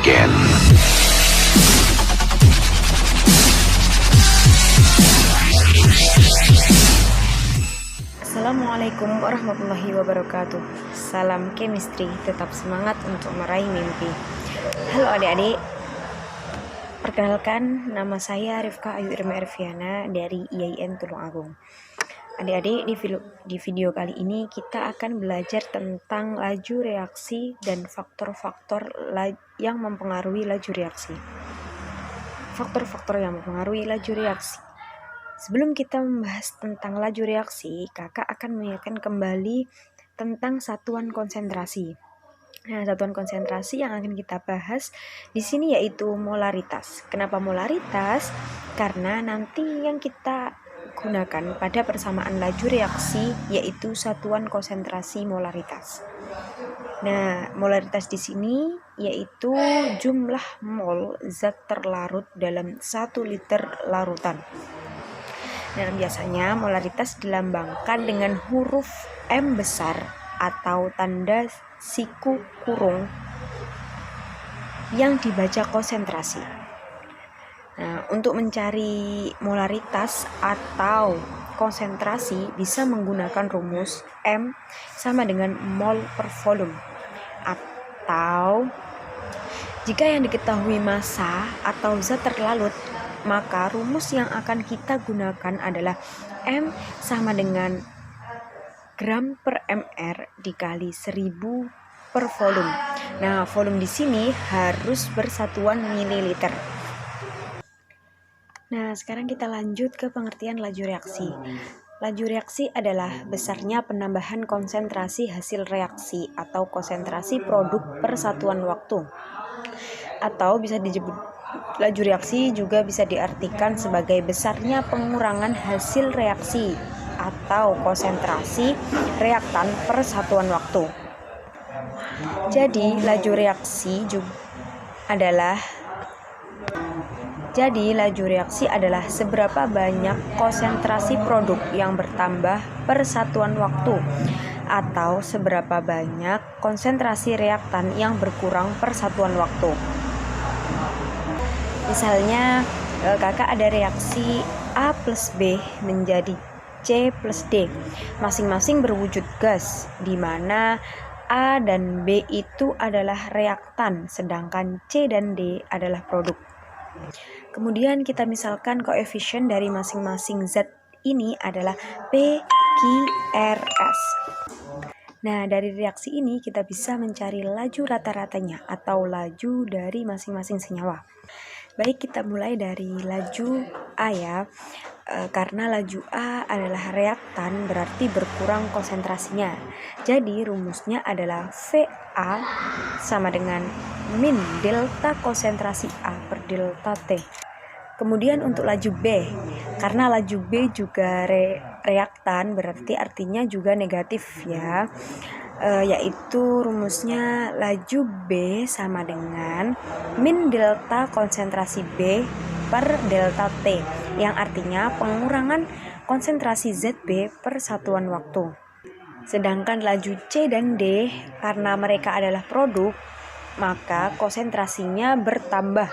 begin. Assalamualaikum warahmatullahi wabarakatuh. Salam chemistry, tetap semangat untuk meraih mimpi. Halo adik-adik, perkenalkan nama saya Rifka Ayu Irma Erviana dari IAIN Tulung Agung. Adik-adik, di video kali ini kita akan belajar tentang laju reaksi dan faktor-faktor yang mempengaruhi laju reaksi. Faktor-faktor yang mempengaruhi laju reaksi. Sebelum kita membahas tentang laju reaksi, kakak akan mengingatkan kembali tentang satuan konsentrasi. Nah, satuan konsentrasi yang akan kita bahas di sini yaitu molaritas. Kenapa molaritas? Karena nanti yang kita gunakan pada persamaan laju reaksi yaitu satuan konsentrasi molaritas. Nah, molaritas di sini yaitu jumlah mol zat terlarut dalam 1 liter larutan. Nah, biasanya molaritas dilambangkan dengan huruf M besar atau tanda siku kurung yang dibaca konsentrasi. Nah, untuk mencari molaritas atau konsentrasi bisa menggunakan rumus M sama dengan mol per volume. Atau jika yang diketahui massa atau zat terlarut, maka rumus yang akan kita gunakan adalah M sama dengan gram per mr dikali 1000 per volume. Nah, volume di sini harus bersatuan mililiter. Nah, sekarang kita lanjut ke pengertian laju reaksi. Laju reaksi adalah besarnya penambahan konsentrasi hasil reaksi atau konsentrasi produk per satuan waktu. Atau bisa disebut laju reaksi juga bisa diartikan sebagai besarnya pengurangan hasil reaksi atau konsentrasi reaktan per satuan waktu. Jadi laju reaksi adalah seberapa banyak konsentrasi produk yang bertambah per satuan waktu atau seberapa banyak konsentrasi reaktan yang berkurang per satuan waktu. Misalnya kakak ada reaksi A plus B menjadi C plus D, masing-masing berwujud gas, di mana A dan B itu adalah reaktan, sedangkan C dan D adalah produk. Kemudian kita misalkan koefisien dari masing-masing zat ini adalah P, Q, R, S. Nah, dari reaksi ini kita bisa mencari laju rata-ratanya atau laju dari masing-masing senyawa. Baik, kita mulai dari laju A ya. Karena laju A adalah reaktan berarti berkurang konsentrasinya. Jadi rumusnya adalah VA sama dengan min delta konsentrasi A per delta T. Kemudian untuk laju B, karena laju B juga reaktan berarti artinya juga negatif ya. Yaitu rumusnya laju B sama dengan min delta konsentrasi B per delta T, yang artinya pengurangan konsentrasi ZB per satuan waktu. Sedangkan laju C dan D, karena mereka adalah produk, maka konsentrasinya bertambah,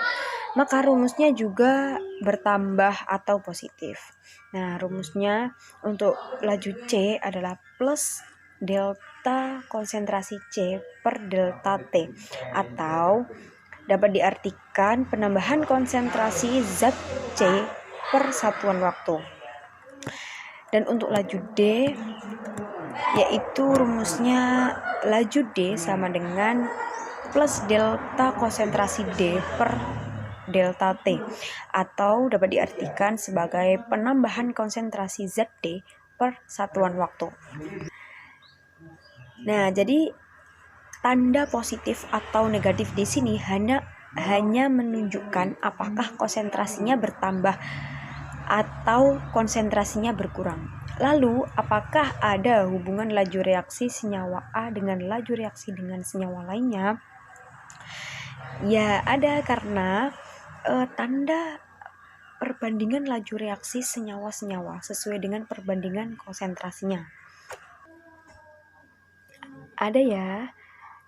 maka rumusnya juga bertambah atau positif. Nah, rumusnya untuk laju C adalah plus delta konsentrasi C per delta T, atau dapat diartikan penambahan konsentrasi zat C per satuan waktu. Dan untuk laju D, yaitu rumusnya laju D sama dengan plus delta konsentrasi D per delta T, atau dapat diartikan sebagai penambahan konsentrasi zat D per satuan waktu. Nah, jadi tanda positif atau negatif di sini hanya menunjukkan apakah konsentrasinya bertambah atau konsentrasinya berkurang. Lalu, apakah ada hubungan laju reaksi senyawa A dengan laju reaksi dengan senyawa lainnya? Ya, ada, karena tanda perbandingan laju reaksi senyawa-senyawa sesuai dengan perbandingan konsentrasinya. Ada ya.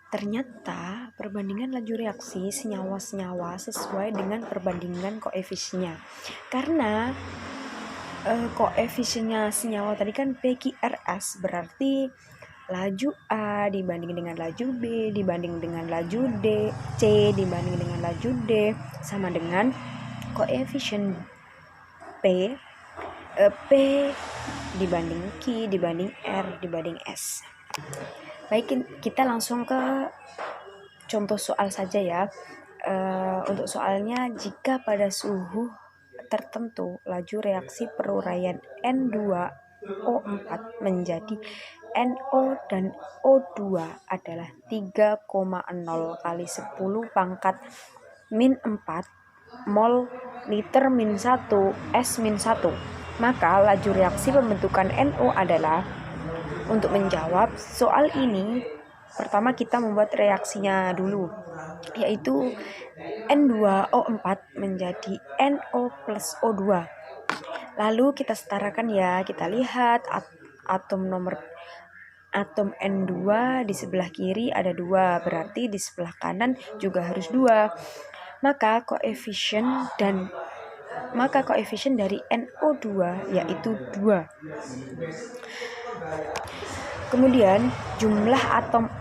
Ternyata perbandingan laju reaksi senyawa-senyawa sesuai dengan perbandingan koefisiennya. Karena koefisiennya senyawa tadi kan PQRS, berarti laju A dibanding dengan laju B dibanding dengan laju D, C dibanding dengan laju D sama dengan koefisien P dibanding Q dibanding R dibanding S. Baik, kita langsung ke contoh soal saja ya. Untuk soalnya, jika pada suhu tertentu laju reaksi peruraian N2O4 menjadi NO dan O2 adalah 3,0 kali 10 pangkat min 4 mol liter min 1 S min 1, maka laju reaksi pembentukan NO adalah. Untuk menjawab soal ini, pertama kita membuat reaksinya dulu, yaitu N2O4 menjadi NO plus O2. Lalu kita setarakan ya, kita lihat atom N2 di sebelah kiri ada 2, berarti di sebelah kanan juga harus 2. Maka koefisien dari NO2 yaitu 2. Kemudian jumlah atom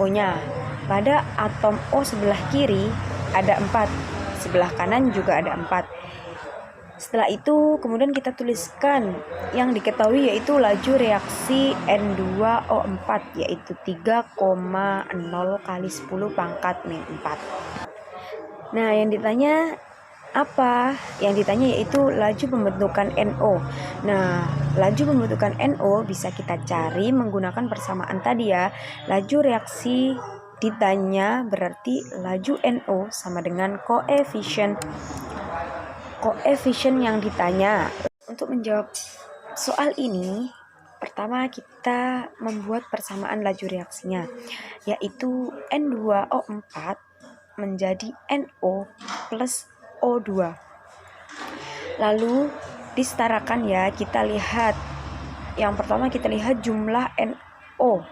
O-nya. Pada atom O sebelah kiri ada 4, sebelah kanan juga ada 4. Setelah itu kemudian kita tuliskan yang diketahui yaitu laju reaksi N2O4 yaitu 3,0 kali 10 pangkat min 4. Nah, yang ditanya apa? Yang ditanya yaitu laju pembentukan NO. Nah, laju pembentukan NO bisa kita cari menggunakan persamaan tadi ya. Laju reaksi ditanya berarti laju NO sama dengan koefisien yang ditanya. Untuk menjawab soal ini, pertama kita membuat persamaan laju reaksinya, yaitu N2O4 menjadi NO plus O2. Lalu disetarakan ya, kita lihat. Yang pertama kita lihat jumlah NO.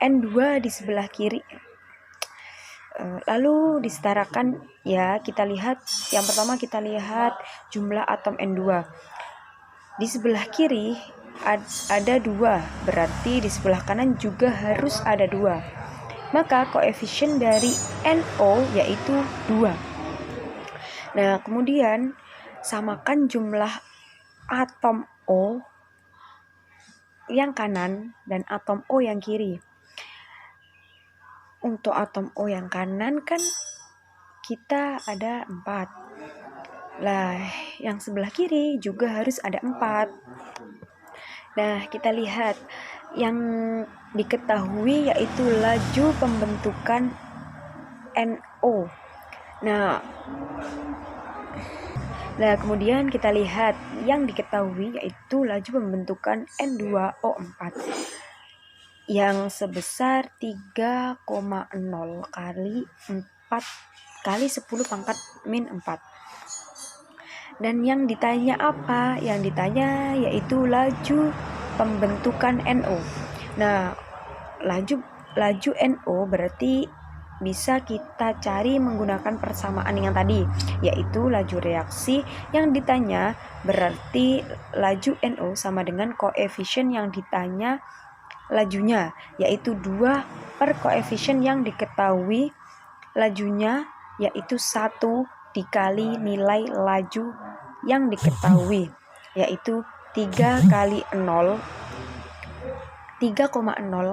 N2 di sebelah kiri. Lalu disetarakan ya, kita lihat. Yang pertama kita lihat jumlah atom N2. Di sebelah kiri ada 2, berarti di sebelah kanan juga harus ada 2. Maka koefisien dari NO yaitu 2. Nah, kemudian samakan jumlah atom O yang kanan dan atom O yang kiri. Untuk atom O yang kanan kan kita ada 4. Lah, yang sebelah kiri juga harus ada 4. Nah, kita lihat yang diketahui yaitu laju pembentukan NO. Nah, kemudian kita lihat yang diketahui yaitu laju pembentukan N2O4 yang sebesar 3,0 kali 4 kali 10 pangkat min 4. Dan yang ditanya apa? Yang ditanya yaitu laju pembentukan NO. Nah, laju NO berarti bisa kita cari menggunakan persamaan yang tadi, yaitu laju reaksi yang ditanya berarti laju NO sama dengan koefisien yang ditanya lajunya, yaitu 2 per koefisien yang diketahui lajunya, yaitu 1 dikali nilai laju yang diketahui, yaitu 3,0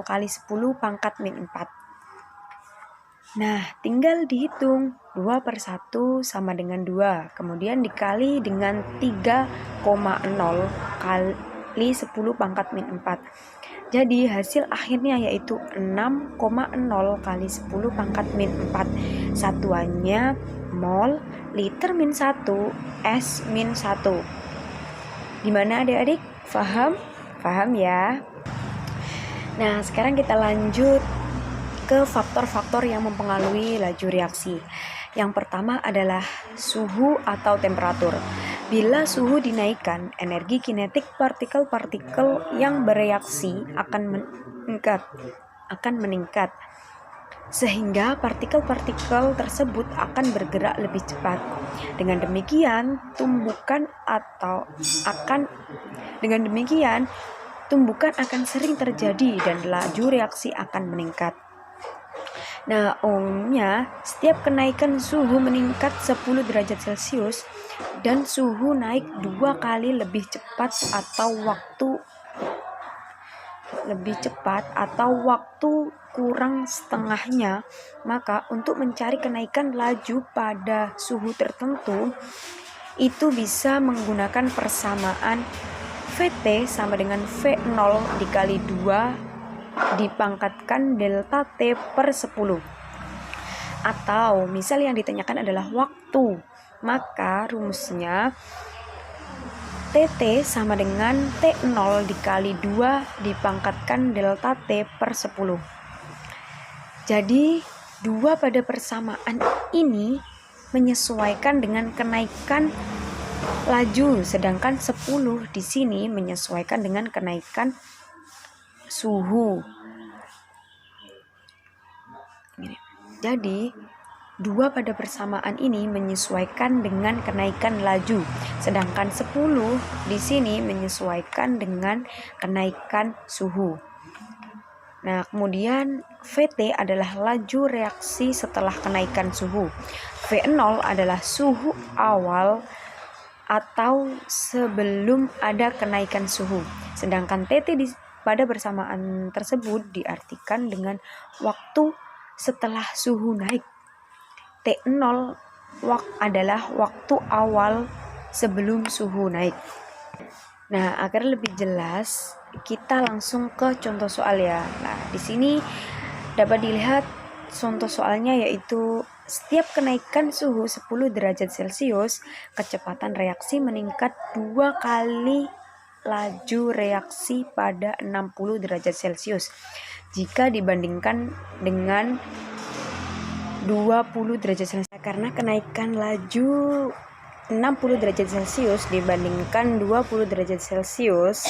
kali 10 pangkat min 4. Nah, tinggal dihitung 2 per 1 sama dengan 2, kemudian dikali dengan 3,0 kali 10 pangkat min 4. Jadi hasil akhirnya yaitu 6,0 kali 10 pangkat min 4. Satuannya mol liter min 1 S min 1. Gimana adik-adik? Paham? Paham ya? Nah, sekarang kita lanjut ke faktor-faktor yang mempengaruhi laju reaksi. Yang pertama adalah suhu atau temperatur. Bila suhu dinaikkan, energi kinetik partikel-partikel yang bereaksi akan meningkat, sehingga partikel-partikel tersebut akan bergerak lebih cepat. Dengan demikian, tumbukan akan sering terjadi dan laju reaksi akan meningkat. Nah, umumnya setiap kenaikan suhu meningkat 10 derajat Celcius dan suhu naik 2 kali lebih cepat atau waktu kurang setengahnya, maka untuk mencari kenaikan laju pada suhu tertentu itu bisa menggunakan persamaan VT sama dengan V0 dikali 2 dipangkatkan delta T per 10. Atau misal yang ditanyakan adalah waktu, maka rumusnya TT sama dengan T0 dikali 2 dipangkatkan delta T per 10. Jadi 2 pada persamaan ini menyesuaikan dengan kenaikan laju, sedangkan 10 di sini menyesuaikan dengan kenaikan suhu. Jadi 2 pada persamaan ini menyesuaikan dengan kenaikan laju, sedangkan 10 di sini menyesuaikan dengan kenaikan suhu. Nah, kemudian VT adalah laju reaksi setelah kenaikan suhu. V0 adalah suhu awal atau sebelum ada kenaikan suhu. Sedangkan TT pada persamaan tersebut diartikan dengan waktu setelah suhu naik. T0 adalah waktu awal sebelum suhu naik. Nah, agar lebih jelas, kita langsung ke contoh soal ya. Nah, di sini dapat dilihat contoh soalnya, yaitu setiap kenaikan suhu 10 derajat Celcius, kecepatan reaksi meningkat 2 kali laju reaksi pada 60 derajat Celcius jika dibandingkan dengan 20 derajat Celcius. Karena kenaikan laju 60 derajat Celcius dibandingkan 20 derajat Celcius.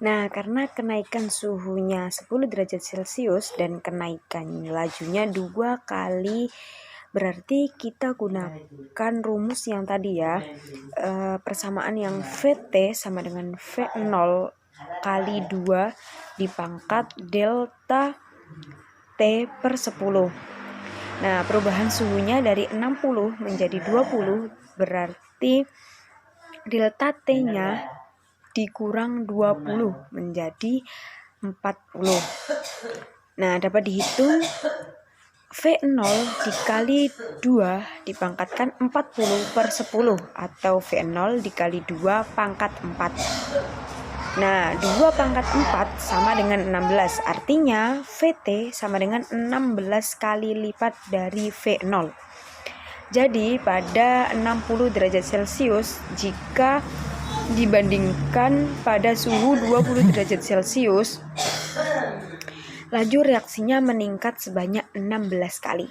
Nah, karena kenaikan suhunya 10 derajat Celcius dan kenaikan lajunya 2 kali, berarti kita gunakan rumus yang tadi ya, persamaan yang VT sama dengan V0 kali 2 dipangkat delta T per 10. Nah, perubahan suhunya dari 60 menjadi 20 berarti delta T-nya dikurang 20 menjadi 40. Nah, dapat dihitung V0 dikali 2 dipangkatkan 40 per 10 atau V0 dikali 2 pangkat 4. Nah, 2 pangkat 4 sama dengan 16, artinya VT sama dengan 16 kali lipat dari V0. Jadi pada 60 derajat Celcius, jika dibandingkan pada suhu 20 derajat Celcius, laju reaksinya meningkat sebanyak 16 kali.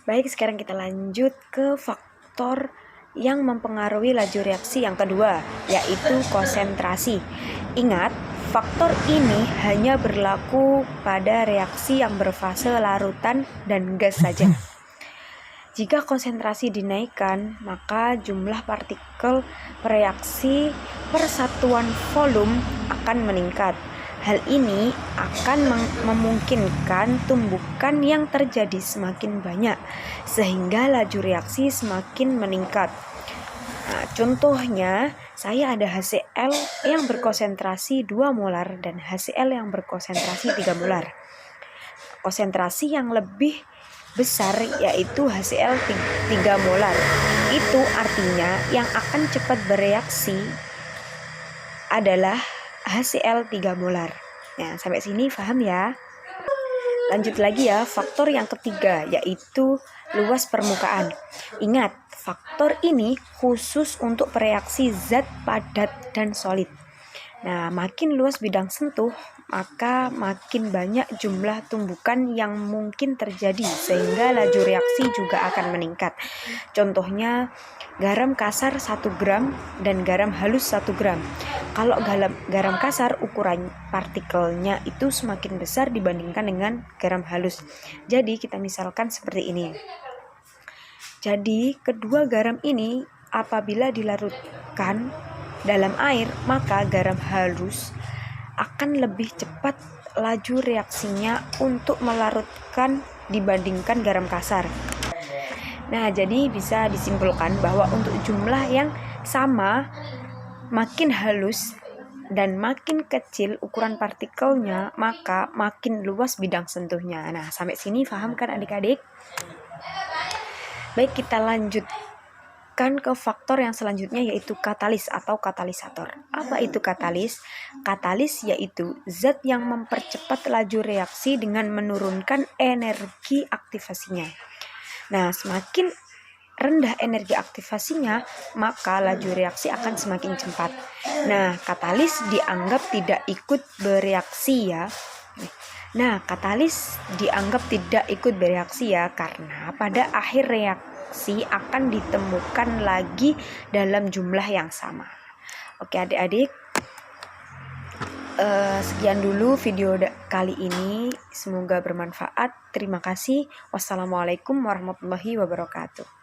Baik, sekarang kita lanjut ke faktor yang mempengaruhi laju reaksi yang kedua, yaitu konsentrasi. Ingat, faktor ini hanya berlaku pada reaksi yang berfase larutan dan gas saja. Jika konsentrasi dinaikkan, maka jumlah partikel bereaksi per satuan volume akan meningkat. Hal ini akan memungkinkan tumbukan yang terjadi semakin banyak, sehingga laju reaksi semakin meningkat. Nah, contohnya, saya ada HCl yang berkonsentrasi 2 molar dan HCl yang berkonsentrasi 3 molar. Konsentrasi yang lebih besar yaitu HCl 3 molar. Itu artinya yang akan cepat bereaksi adalah HCl 3 molar. Nah, sampai sini paham ya? Lanjut lagi ya, faktor yang ketiga yaitu luas permukaan. Ingat, faktor ini khusus untuk reaksi zat padat dan solid. Nah, makin luas bidang sentuh, maka makin banyak jumlah tumbukan yang mungkin terjadi, sehingga laju reaksi juga akan meningkat. Contohnya, garam kasar 1 gram dan garam halus 1 gram. Kalau garam kasar, ukuran partikelnya itu semakin besar dibandingkan dengan garam halus. Jadi, kita misalkan seperti ini. Jadi, kedua garam ini apabila dilarutkan dalam air, maka garam halus akan lebih cepat laju reaksinya untuk melarutkan dibandingkan garam kasar. Nah, jadi bisa disimpulkan bahwa untuk jumlah yang sama, makin halus dan makin kecil ukuran partikelnya, maka makin luas bidang sentuhnya. Nah, sampai sini paham kan adik-adik? Baik, kita lanjutkan ke faktor yang selanjutnya, yaitu katalis atau katalisator. Apa itu katalis? Katalis yaitu zat yang mempercepat laju reaksi dengan menurunkan energi aktivasinya. Nah, semakin rendah energi aktivasinya, maka laju reaksi akan semakin cepat. Nah, katalis dianggap tidak ikut bereaksi ya. Nah, katalis dianggap tidak ikut bereaksi ya, karena pada akhir reaksi akan ditemukan lagi dalam jumlah yang sama. Oke adik-adik, sekian dulu video kali ini. Semoga bermanfaat. Terima kasih. Wassalamualaikum warahmatullahi wabarakatuh.